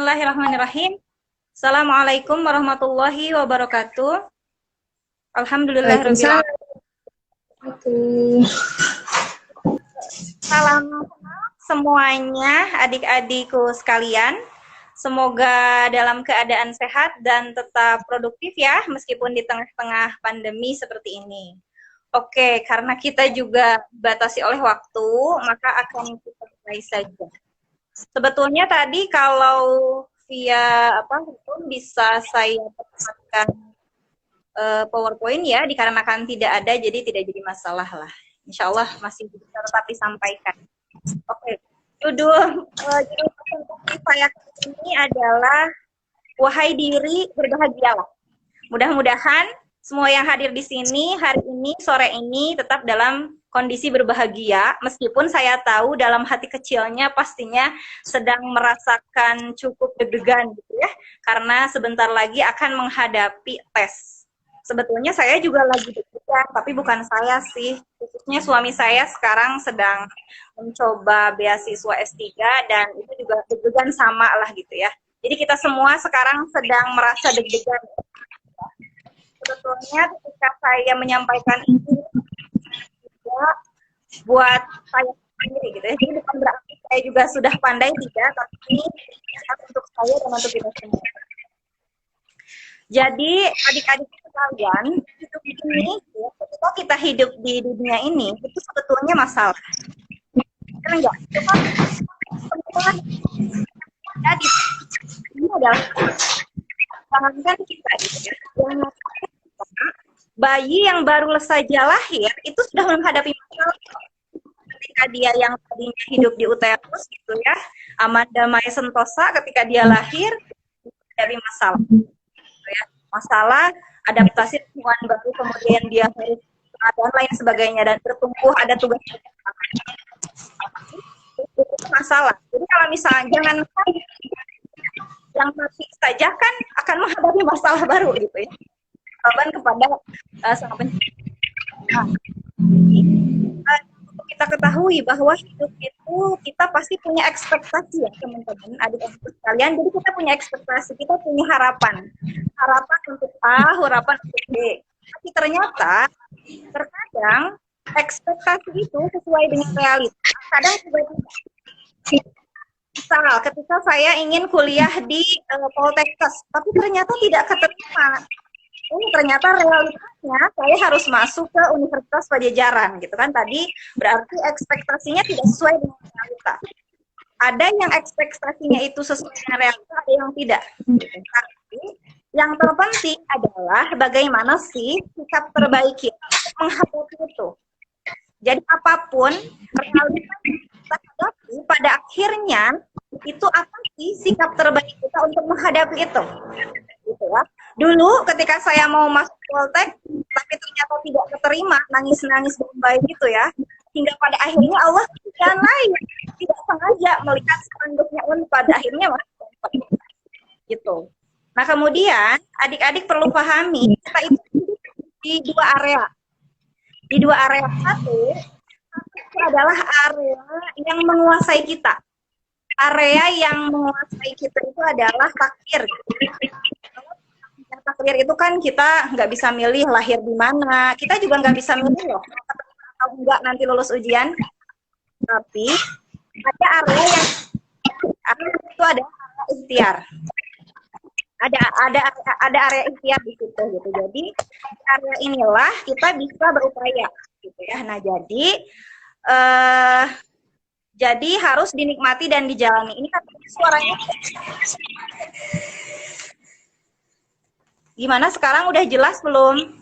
Bismillahirrahmanirrahim. Assalamualaikum warahmatullahi wabarakatuh. Alhamdulillahirabbil Waalaikumsalam. alamin. Salam semuanya, adik-adikku sekalian. Semoga dalam keadaan sehat dan tetap produktif ya, meskipun di tengah-tengah pandemi seperti ini. Oke, karena kita juga dibatasi oleh waktu, maka akan kita mulai saja. Sebetulnya tadi kalau via Zoom bisa saya tempatkan PowerPoint ya, dikarenakan tidak ada jadi tidak jadi masalah lah. Insya Allah masih bisa tetap disampaikan. Oke, judul presentasi saya ini adalah Wahai Diri Berbahagialah. Mudah-mudahan semua yang hadir di sini hari ini, sore ini tetap dalam kondisi berbahagia, meskipun saya tahu dalam hati kecilnya pastinya sedang merasakan cukup deg-degan gitu ya, karena sebentar lagi akan menghadapi tes. Sebetulnya saya juga lagi deg-degan, tapi bukan saya sih, khususnya suami saya sekarang sedang mencoba beasiswa S3 dan itu juga deg-degan sama lah gitu ya. Jadi kita semua sekarang sedang merasa deg-degan. Sebetulnya ketika saya menyampaikan ini juga buat saya sendiri gitu ya. Jadi bukan berarti saya juga sudah pandai tidak, tapi untuk saya dan untuk kita semua. Jadi adik-adik sekalian, hidup ini, ketika kita hidup di dunia ini, itu sebetulnya masalah. Kan enggak? Itu kan semua jadi ini adalah jangankan kita gitu ya. Bayi yang baru saja lahir itu sudah menghadapi masalah ketika dia yang tadinya hidup di uterus gitu ya, Amanda Mae Sentosa ketika dia lahir menghadapi masalah gitu ya. Masalah adaptasi lingkungan baru, kemudian dia harus dan lain sebagainya, dan bertumbuh ada tugas itu masalah. Jadi kalau misalnya jangan yang mati saja kan akan menghadapi masalah baru gitu ya. Korban kepada sang pencipta. Untuk kita ketahui bahwa hidup itu kita pasti punya ekspektasi ya teman-teman, adik-adik sekalian. Jadi kita punya ekspektasi, kita punya harapan. Harapan untuk A, harapan untuk B. Tapi ternyata terkadang ekspektasi itu sesuai dengan realitas. Kadang juga tidak. Misal ketika saya ingin kuliah di Poltekkes, tapi ternyata tidak keterima. Ternyata realitasnya saya harus masuk ke Universitas Pajajaran gitu kan, tadi berarti ekspektasinya tidak sesuai dengan realitas. Ada yang ekspektasinya itu sesuai dengan realitas, ada yang tidak. Tapi yang terpenting adalah bagaimana sih sikap terbaik kita menghadapi itu. Jadi apapun realitas kita hadapi, pada akhirnya itu apa sih sikap terbaik kita untuk menghadapi itu? Gitu ya. Dulu ketika saya mau masuk Poltek, tapi ternyata tidak keterima, nangis-nangis baik gitu ya, hingga pada akhirnya Allah yang lain tidak sengaja melihat spanduknya pada akhirnya masuk Poltek gitu. Nah kemudian adik-adik perlu pahami kita itu di dua area. Di dua area, satu itu adalah area yang menguasai kita. Area yang menguasai kita itu adalah takdir. Takdir itu kan kita nggak bisa milih lahir di mana, kita juga nggak bisa milih loh atau enggak nanti lulus ujian. Tapi ada area yang itu ada area ikhtiar. Ada area ikhtiar di situ gitu. Jadi di area inilah kita bisa berupaya gitu ya. Nah jadi harus dinikmati dan dijalani. Ini kan suaranya gimana sekarang, udah jelas belum?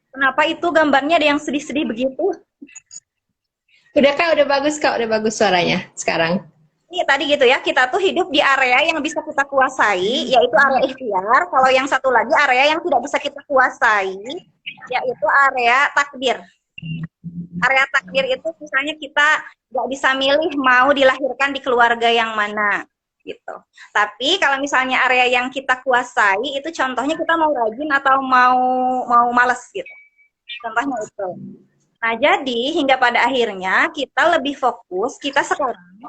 Kenapa itu gambarnya ada yang sedih-sedih begitu? Udah Kak, udah bagus suaranya sekarang. Ini tadi gitu ya, kita tuh hidup di area yang bisa kita kuasai, yaitu area ikhtiar. Kalau yang satu lagi area yang tidak bisa kita kuasai, yaitu area takdir. Area takdir itu misalnya kita nggak bisa milih mau dilahirkan di keluarga yang mana gitu. Tapi kalau misalnya area yang kita kuasai itu contohnya kita mau rajin atau mau malas gitu. Contohnya itu. Nah, jadi hingga pada akhirnya kita lebih fokus, kita sekarang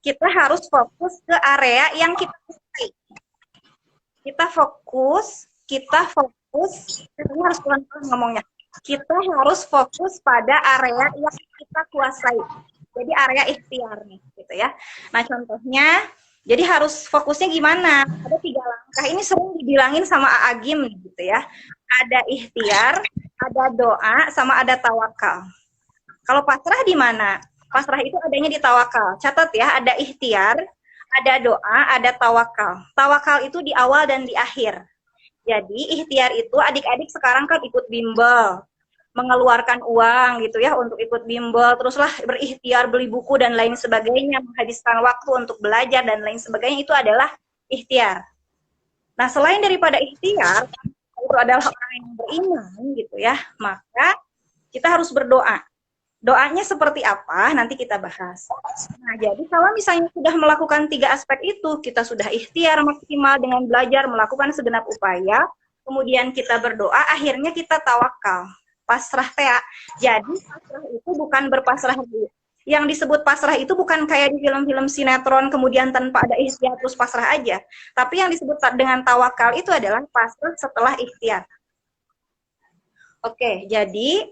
kita harus fokus ke area yang kita sukai. Kita harus pelan-pelan ngomongnya. Kita harus fokus pada area yang kita kuasai. Jadi area ikhtiar nih, gitu ya. Nah, contohnya, jadi harus fokusnya gimana? Ada 3 langkah. Ini sering dibilangin sama Agim, gitu ya. Ada ikhtiar, ada doa, sama ada tawakal. Kalau pasrah di mana? Pasrah itu adanya di tawakal. Catat ya, ada ikhtiar, ada doa, ada tawakal. Tawakal itu di awal dan di akhir. Jadi ikhtiar itu adik-adik sekarang kan ikut bimbel, mengeluarkan uang gitu ya untuk ikut bimbel, teruslah berikhtiar beli buku dan lain sebagainya, menghabiskan waktu untuk belajar dan lain sebagainya, itu adalah ikhtiar. Nah, selain daripada ikhtiar, itu adalah orang yang beriman gitu ya, maka kita harus berdoa. Doanya seperti apa? Nanti kita bahas. Nah, jadi kalau misalnya sudah melakukan 3 aspek itu, kita sudah ikhtiar maksimal dengan belajar, melakukan segenap upaya, kemudian kita berdoa, akhirnya kita tawakal. Pasrah teh. Jadi pasrah itu bukan berpasrah diri. Yang disebut pasrah itu bukan kayak di film-film sinetron, kemudian tanpa ada ikhtiar terus pasrah aja. Tapi yang disebut dengan tawakal itu adalah pasrah setelah ikhtiar. Oke, jadi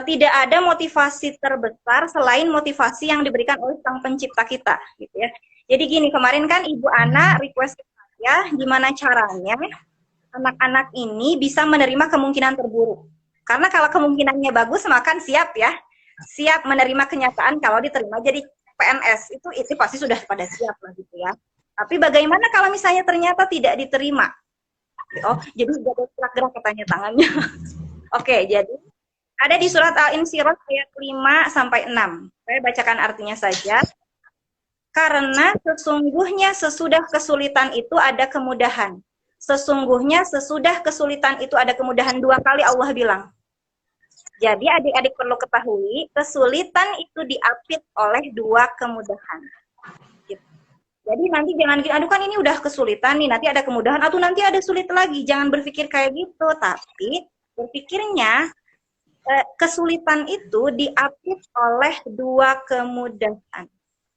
tidak ada motivasi terbesar selain motivasi yang diberikan oleh Sang Pencipta kita, gitu ya. Jadi gini, kemarin kan Ibu Ana request saya gimana caranya anak-anak ini bisa menerima kemungkinan terburuk. Karena kalau kemungkinannya bagus, maka siap ya, siap menerima kenyataan kalau diterima jadi PNS, itu pasti sudah pada siap lah gitu ya. Tapi bagaimana kalau misalnya ternyata tidak diterima? Oh, jadi gerak-gerak katanya tangannya. Oke, jadi ada di surat Al-Insyirah ayat 5 sampai 6. Saya bacakan artinya saja. Karena sesungguhnya sesudah kesulitan itu ada kemudahan. Sesungguhnya sesudah kesulitan itu ada kemudahan. 2 kali Allah bilang. Jadi adik-adik perlu ketahui, kesulitan itu diapit oleh 2 kemudahan. Gitu. Jadi nanti jangan gini, aduh kan ini udah kesulitan nih, nanti ada kemudahan, atau nanti ada sulit lagi. Jangan berpikir kayak gitu, tapi berpikirnya kesulitan itu diapit oleh 2 kemudahan,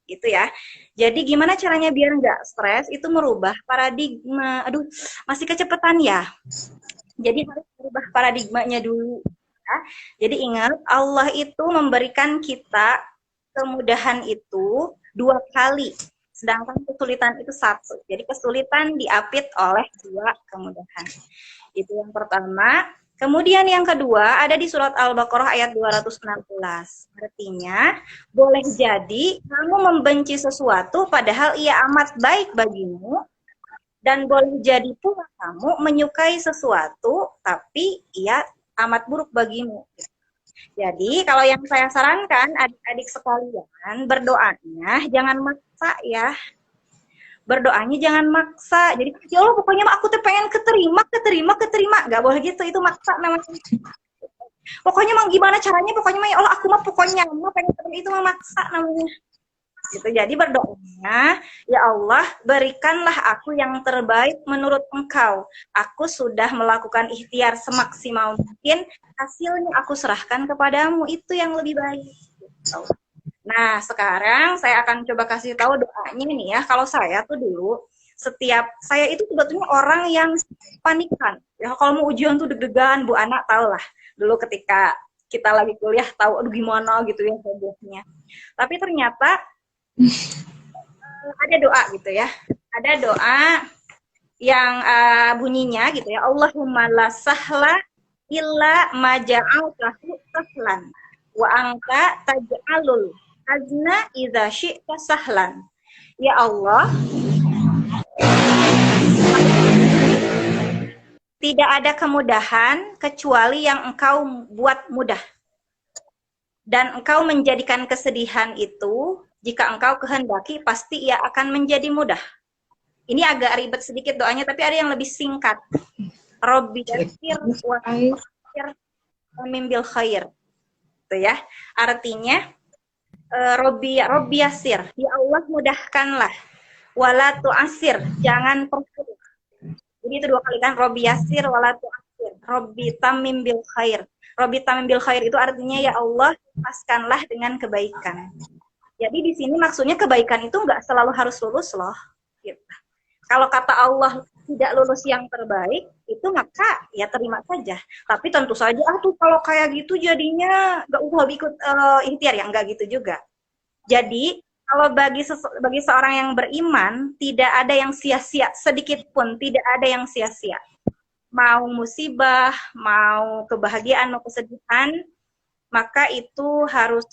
gitu ya. Jadi gimana caranya biar nggak stres? Itu merubah paradigma. Aduh, masih kecepatan ya. Jadi harus merubah paradigmanya dulu. Ya. Jadi ingat, Allah itu memberikan kita kemudahan itu 2 kali, sedangkan kesulitan itu 1. Jadi kesulitan diapit oleh 2 kemudahan. Itu yang pertama. Kemudian yang kedua ada di surat Al-Baqarah ayat 216. Artinya, boleh jadi kamu membenci sesuatu padahal ia amat baik bagimu, dan boleh jadi pula kamu menyukai sesuatu tapi ia amat buruk bagimu. Jadi, kalau yang saya sarankan adik-adik sekalian, berdoanya jangan maksa ya. Berdoanya jangan maksa. Jadi, ya Allah pokoknya aku tuh pengen keterima. Gak boleh gitu, itu maksa namanya. Pokoknya mau gimana caranya, pokoknya ya Allah aku mah pokoknya pengen keterima, itu mah maksa namanya. Gitu. Jadi berdoanya, ya Allah berikanlah aku yang terbaik menurut Engkau. Aku sudah melakukan ikhtiar semaksimal mungkin, hasilnya aku serahkan kepadamu, itu yang lebih baik. Gitu. Nah, sekarang saya akan coba kasih tahu doanya nih ya. Kalau saya tuh dulu, saya itu sebetulnya orang yang panikan. Ya, kalau mau ujian tuh deg-degan, Bu Ana tahu lah. Dulu ketika kita lagi kuliah, tahu aduh gimana gitu ya hebohnya. Tapi ternyata ada doa gitu ya. Ada doa yang bunyinya gitu ya. Allahumma la sahla illa ma ja'altahu sahlan wa anta taj'alul azna idza syi'ta sahlan. Ya Allah, tidak ada kemudahan kecuali yang Engkau buat mudah. Dan Engkau menjadikan kesedihan itu, jika Engkau kehendaki, pasti ia akan menjadi mudah. Ini agak ribet sedikit doanya, tapi ada yang lebih singkat. Robbi yassir wa yassir mimbil khair. Itu ya. Artinya Robbi yassir, ya Allah mudahkanlah. Wala tu'asir, jangan persulit. Jadi itu 2 kali kan, Robbi yassir wala tu'asir. Robbi tamim bil khair. Robbi tamim bil khair itu artinya ya Allah, paskanlah dengan kebaikan. Jadi di sini maksudnya kebaikan itu nggak selalu harus lulus loh. Gitu. Kalau kata Allah tidak lulus yang terbaik, itu maka ya terima saja. Tapi tentu saja, tuh kalau kayak gitu jadinya nggak usah ikut ikhtiar ya, nggak gitu juga. Jadi kalau bagi seorang yang beriman, tidak ada yang sia-sia, sedikit pun tidak ada yang sia-sia. Mau musibah, mau kebahagiaan, mau kesedihan, maka itu harus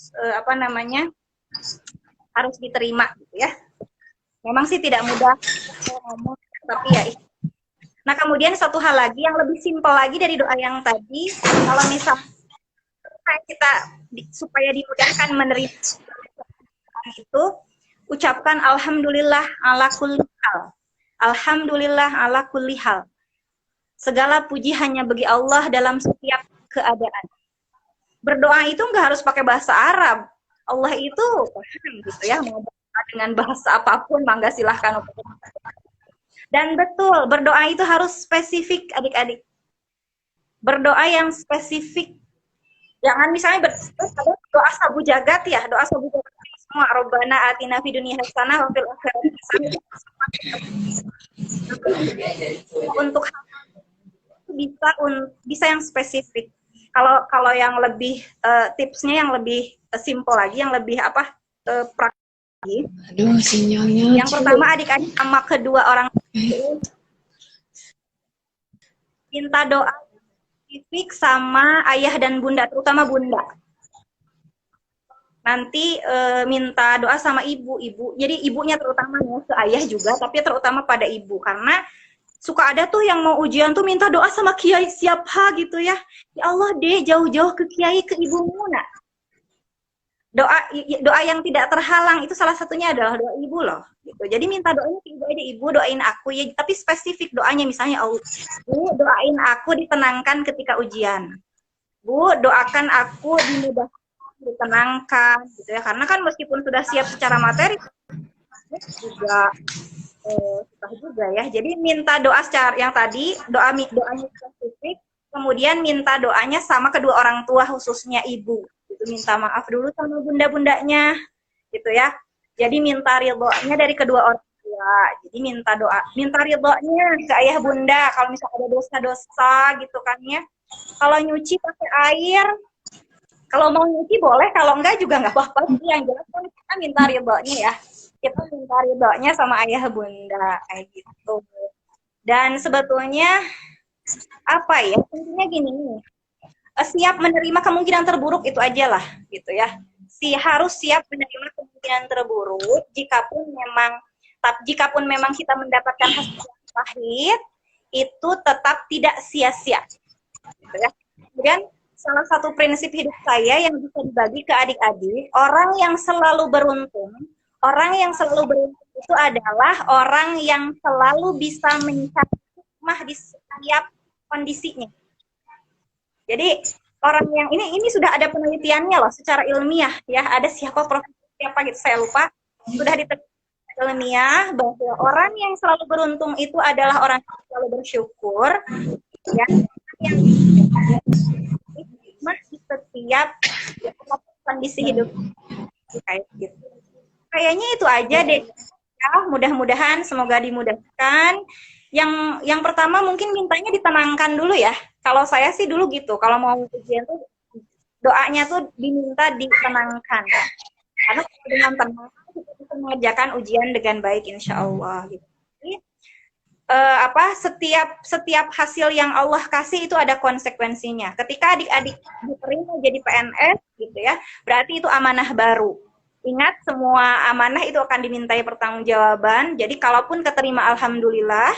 harus diterima gitu ya. Memang sih tidak mudah ngomong, tapi ya. Nah, kemudian satu hal lagi yang lebih simpel lagi dari doa yang tadi, kalau misalnya kita supaya dimudahkan menerima itu, ucapkan alhamdulillah ala kulli hal. Alhamdulillah ala kulli hal. Segala puji hanya bagi Allah dalam setiap keadaan. Berdoa itu nggak harus pakai bahasa Arab. Allah itu paham gitu ya, mau dengan bahasa apapun, mangga silahkan. Dan betul, berdoa itu harus spesifik, adik-adik. Berdoa yang spesifik. Jangan misalnya doa sabu jagat ya, doa sabu jagat semua. Robbana atina fid dunya hasanah wa fil akhirati hasanah. Untuk bisa yang spesifik. Kalau yang lebih tipsnya yang lebih simple lagi, yang lebih praktis. Aduh, sinyalnya. Yang pertama adik-adik sama kedua orang minta doa spesifik sama ayah dan bunda, terutama bunda. Nanti minta doa sama ibu. Jadi ibunya terutama ya, ke ayah juga, tapi terutama pada ibu, karena suka ada tuh yang mau ujian tuh minta doa sama kiai siapa gitu ya. Ya Allah deh, jauh-jauh ke kiai, ke ibumu. Nah, doa yang tidak terhalang itu salah satunya adalah doa ibu loh gitu. Jadi minta doanya ke ibu aja, ibu doain aku ya, tapi spesifik doanya, misalnya Bu doain aku ditenangkan ketika ujian, Bu doakan aku dimudahkan, ditenangkan gitu ya, karena kan meskipun sudah siap secara materi juga susah juga ya. Jadi minta doa secara yang tadi, doanya spesifik, kemudian minta doanya sama kedua orang tua, khususnya ibu. Gitu, minta maaf dulu sama bunda-bundanya gitu ya. Jadi minta ridhonya dari kedua orang tua. Jadi minta ridhonya ke ayah bunda kalau misalnya ada dosa-dosa gitu kan ya. Kalau nyuci pakai air, kalau mau nyuci boleh, kalau enggak juga enggak apa-apa. Yang jelas kan kita minta ridhonya ya. Kita minta ridhonya sama ayah bunda kayak gitu. Dan sebetulnya intinya gini nih, siap menerima kemungkinan terburuk itu aja lah gitu ya. Harus siap menerima kemungkinan terburuk jikapun memang kita mendapatkan hasil yang pahit, itu tetap tidak sia-sia gitu ya. Kemudian salah satu prinsip hidup saya yang bisa dibagi ke adik-adik, orang yang selalu beruntung itu adalah orang yang selalu bisa mencari hikmah di setiap kondisinya. Jadi orang yang ini sudah ada penelitiannya loh secara ilmiah ya, ada profesor siapa gitu saya lupa, sudah diteliti ilmiah bahwa orang yang selalu beruntung itu adalah orang yang selalu bersyukur ya, yang masih setiap kondisi hidup kayak gitu. Kayaknya itu aja deh ya, mudah-mudahan semoga dimudahkan. Yang pertama mungkin mintanya ditenangkan dulu ya. Kalau saya sih dulu gitu, kalau mau ujian tuh doanya tuh diminta ditenangkan. Karena dengan tenang kita bisa mengerjakan ujian dengan baik insya Allah. Gitu. Jadi, setiap hasil yang Allah kasih itu ada konsekuensinya. Ketika adik-adik diterima jadi PNS gitu ya, berarti itu amanah baru. Ingat, semua amanah itu akan dimintai pertanggungjawaban. Jadi kalaupun keterima alhamdulillah,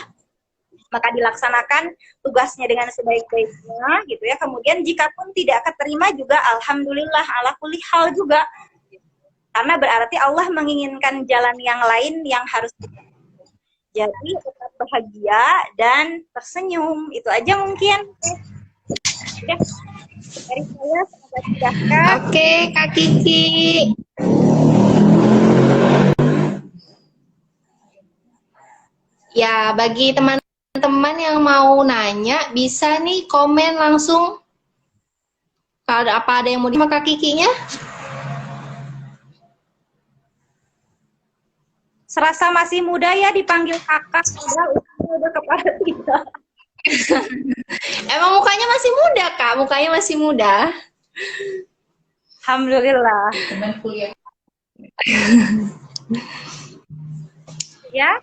maka dilaksanakan tugasnya dengan sebaik-baiknya gitu ya. Kemudian jikapun tidak keterima juga alhamdulillah ala kulli hal juga. Karena berarti Allah menginginkan jalan yang lain yang harus jadi tetap bahagia dan tersenyum. Itu aja mungkin. Ya. Dari saya semoga dimudahkan. Oke, Kak Kiki. Ya, bagi teman-teman yang mau nanya, bisa nih komen langsung. Kalau ada yang mau sama Kak Kikinya? Serasa masih muda ya dipanggil kakak, padahal udah kepala 3. Emang mukanya masih muda, Kak? Mukanya masih muda. Alhamdulillah. Ya,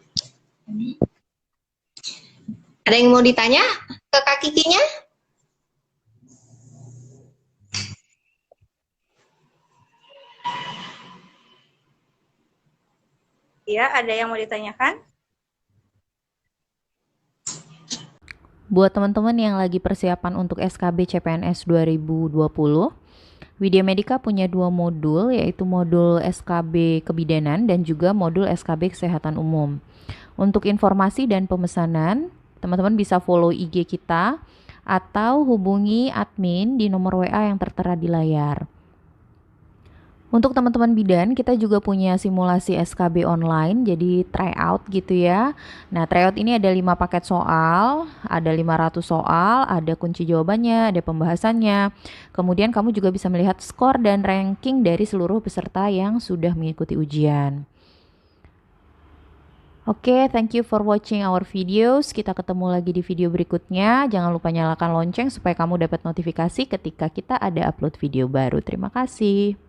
Ada yang mau ditanya ke Kak Kikinya? ya ada yang mau ditanyakan? Buat teman-teman yang lagi persiapan untuk SKB CPNS 2020, Widya Medika punya 2 modul, yaitu modul SKB Kebidanan dan juga modul SKB Kesehatan Umum. Untuk informasi dan pemesanan, teman-teman bisa follow IG kita atau hubungi admin di nomor WA yang tertera di layar. Untuk teman-teman bidan, kita juga punya simulasi SKB online, jadi tryout gitu ya. Nah, tryout ini ada 5 paket soal, ada 500 soal, ada kunci jawabannya, ada pembahasannya. Kemudian kamu juga bisa melihat skor dan ranking dari seluruh peserta yang sudah mengikuti ujian. Oke, thank you for watching our videos. Kita ketemu lagi di video berikutnya. Jangan lupa nyalakan lonceng supaya kamu dapat notifikasi ketika kita ada upload video baru. Terima kasih.